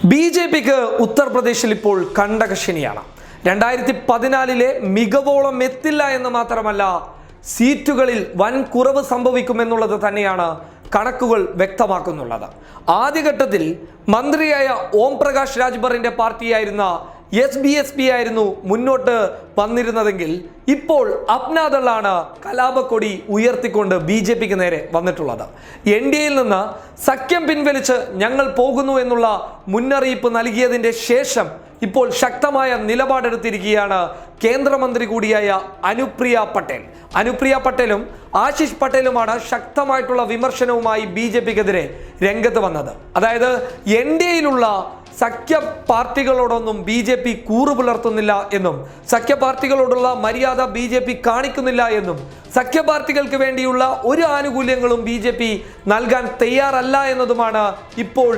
ബി.ജെ.പിക്ക് ഉത്തർപ്രദേശിൽ ഇപ്പോൾ കണ്ടകശനിയാണ്. 2014 മികവോളം എത്തില്ല എന്ന് മാത്രമല്ല, സീറ്റുകളിൽ വൻ കുറവ് സംഭവിക്കുമെന്നുള്ളത് തന്നെയാണ് കണക്കുകൾ വ്യക്തമാക്കുന്നുള്ളത്. ആദ്യഘട്ടത്തിൽ മന്ത്രിയായ ഓം പ്രകാശ് രാജ്ഭറിന്റെ പാർട്ടിയായിരുന്ന SBSP ആയിരുന്നു മുന്നോട്ട് വന്നിരുന്നതെങ്കിൽ ഇപ്പോൾ അപ്നാദളാണ് കലാപക്കൊടി ഉയർത്തിക്കൊണ്ട് ബി.ജെ.പിക്ക് നേരെ വന്നിട്ടുള്ളത്. NDAയിൽ നിന്ന് സഖ്യം പിൻവലിച്ച് ഞങ്ങൾ പോകുന്നു എന്നുള്ള മുന്നറിയിപ്പ് നൽകിയതിൻ്റെ ശേഷം ഇപ്പോൾ ശക്തമായ നിലപാടെടുത്തിരിക്കുകയാണ് കേന്ദ്രമന്ത്രി കൂടിയായ അനുപ്രിയ പട്ടേലും ആശിഷ് പട്ടേലുമാണ് ശക്തമായിട്ടുള്ള വിമർശനവുമായി ബി.ജെ.പിക്കെതിരെ രംഗത്ത് വന്നത്. അതായത് NDAയിലുള്ള സഖ്യ പാർട്ടികളോടൊന്നും ബി.ജെ.പി കൂറു പുലർത്തുന്നില്ല എന്നും സഖ്യ പാർട്ടികളോടുള്ള മര്യാദ ബി.ജെ.പി കാണിക്കുന്നില്ല എന്നും സഖ്യ പാർട്ടികൾക്ക് വേണ്ടിയുള്ള ഒരു ആനുകൂല്യങ്ങളും ബി.ജെ.പി നൽകാൻ തയ്യാറല്ല എന്നതുമാണ് ഇപ്പോൾ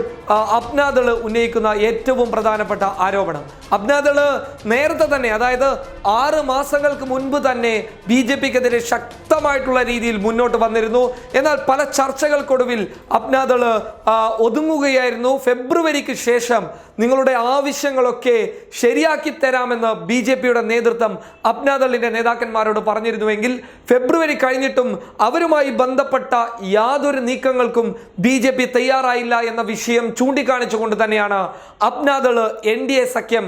അപ്നാദള് ഉന്നയിക്കുന്ന ഏറ്റവും പ്രധാനപ്പെട്ട ആരോപണം. അപ്നാദള് നേരത്തെ തന്നെ, അതായത് 6 മാസങ്ങൾക്ക് മുൻപ് തന്നെ ബി.ജെ.പിക്കെതിരെ ശക്തമായിട്ടുള്ള രീതിയിൽ മുന്നോട്ട് വന്നിരുന്നു. എന്നാൽ പല ചർച്ചകൾക്കൊടുവിൽ അപ്നാദള് ഒതുങ്ങുകയായിരുന്നു. ഫെബ്രുവരിക്ക് ശേഷം നിങ്ങളുടെ ആവശ്യങ്ങളൊക്കെ ശരിയാക്കി തരാമെന്ന് ബി.ജെ.പിയുടെ നേതൃത്വം അപ്നാദളിന്റെ നേതാക്കന്മാരോട് പറഞ്ഞിരുന്നുവെങ്കിൽ ഫെബ്രുവരി കഴിഞ്ഞിട്ടും അവരുമായി ബന്ധപ്പെട്ട യാതൊരു നീക്കങ്ങൾക്കും ബി.ജെ.പി തയ്യാറായില്ല എന്ന വിഷയം ചൂണ്ടിക്കാണിച്ചുകൊണ്ട് തന്നെയാണ് അപ്നാദള് NDA സഖ്യം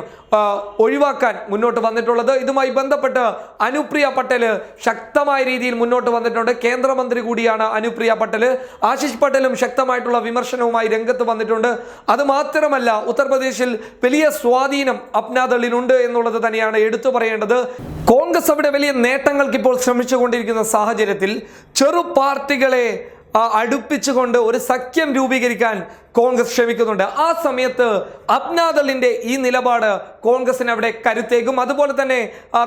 ഒഴിവാക്കാൻ മുന്നോട്ട് വന്നിട്ടുള്ളത്. ഇതുമായി ബന്ധപ്പെട്ട് അനുപ്രിയ പട്ടേൽ ശക്തമായ രീതിയിൽ മുന്നോട്ട് വന്നിട്ടുണ്ട്. കേന്ദ്രമന്ത്രി കൂടിയാണ് അനുപ്രിയ പട്ടേൽ. ആശിഷ് പട്ടേലും ശക്തമായിട്ടുള്ള വിമർശനവുമായി രംഗത്ത് വന്നിട്ടുണ്ട്. അത് മാത്രമല്ല, ഉത്തർപ്രദേശിൽ വലിയ സ്വാധീനം അപ്നാദളിനുണ്ട് എന്നുള്ളത് തന്നെയാണ് എടുത്തു പറയേണ്ടത്. കോൺഗ്രസ് അവിടെ വലിയ നേട്ടങ്ങൾക്ക് ഇപ്പോൾ ശ്രമിച്ചുകൊണ്ടിരിക്കുന്ന സാഹചര്യത്തിൽ ചെറു പാർട്ടികളെ അടുപ്പിച്ചുകൊണ്ട് ഒരു സഖ്യം രൂപീകരിക്കാൻ കോൺഗ്രസ് ശ്രമിക്കുന്നുണ്ട്. ആ സമയത്ത് അപ്നാദളിന്റെ ഈ നിലപാട് കോൺഗ്രസിന് അവിടെ കരുത്തേക്കും. അതുപോലെ തന്നെ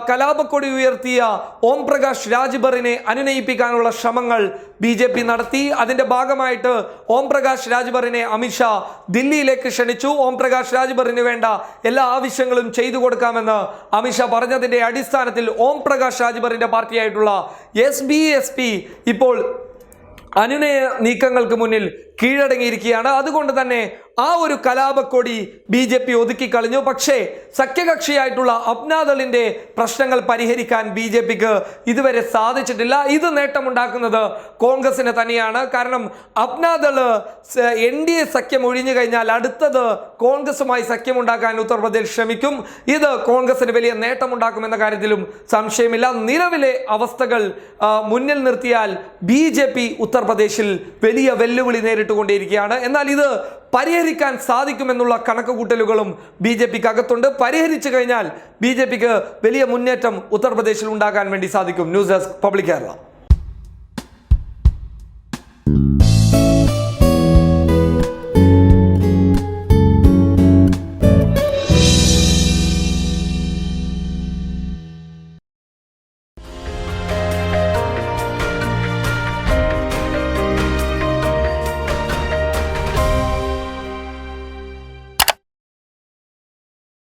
കലാപക്കൊടി ഉയർത്തിയ ഓം പ്രകാശ് രാജ്ഭറിനെ അനുനയിപ്പിക്കാനുള്ള ശ്രമങ്ങൾ ബി.ജെ.പി നടത്തി. അതിന്റെ ഭാഗമായിട്ട് ഓം പ്രകാശ് രാജ്ഭറിനെ അമിത്ഷാ ദില്ലിയിലേക്ക് ക്ഷണിച്ചു. ഓം പ്രകാശ് രാജ്ഭറിന് വേണ്ട എല്ലാ ആവശ്യങ്ങളും ചെയ്തു കൊടുക്കാമെന്ന് അമിത്ഷാ പറഞ്ഞതിന്റെ അടിസ്ഥാനത്തിൽ ഓം പ്രകാശ് രാജ്ഭറിന്റെ പാർട്ടിയായിട്ടുള്ള SBSP ഇപ്പോൾ അനുനയ നീക്കങ്ങൾക്ക് മുന്നിൽ കീഴടങ്ങിയിരിക്കുകയാണ്. അതുകൊണ്ട് തന്നെ ആ ഒരു കലാപക്കൊടി ബി.ജെ.പി ഒതുക്കി കളഞ്ഞു. പക്ഷേ സഖ്യകക്ഷിയായിട്ടുള്ള അപ്നാദളിന്റെ പ്രശ്നങ്ങൾ പരിഹരിക്കാൻ ബി.ജെ.പിക്ക് ഇതുവരെ സാധിച്ചിട്ടില്ല. ഇത് നേട്ടമുണ്ടാക്കുന്നത് കോൺഗ്രസിന് തന്നെയാണ്. കാരണം അപ്നാദള് NDA സഖ്യം ഒഴിഞ്ഞു കഴിഞ്ഞാൽ അടുത്തത് കോൺഗ്രസുമായി സഖ്യമുണ്ടാക്കാൻ ഉത്തർപ്രദേശ് ശ്രമിക്കും. ഇത് കോൺഗ്രസിന് വലിയ നേട്ടമുണ്ടാക്കുമെന്ന കാര്യത്തിലും സംശയമില്ല. നിലവിലെ അവസ്ഥകൾ മുന്നിൽ നിർത്തിയാൽ ബി.ജെ.പി ഉത്തർപ്രദേശിൽ വലിയ വെല്ലുവിളി നേരിട്ടുകൊണ്ടിരിക്കുകയാണ്. എന്നാൽ ഇത് പരിഹരിക്കാൻ സാധിക്കുമെന്നുള്ള കണക്കുകൂട്ടലുകളും ബി.ജെ.പിക്ക് അകത്തുണ്ട്. പരിഹരിച്ചു കഴിഞ്ഞാൽ ബി.ജെ.പിക്ക് വലിയ മുന്നേറ്റം ഉത്തർപ്രദേശിൽ ഉണ്ടാക്കാൻ വേണ്ടി സാധിക്കും. News desk public Kerala.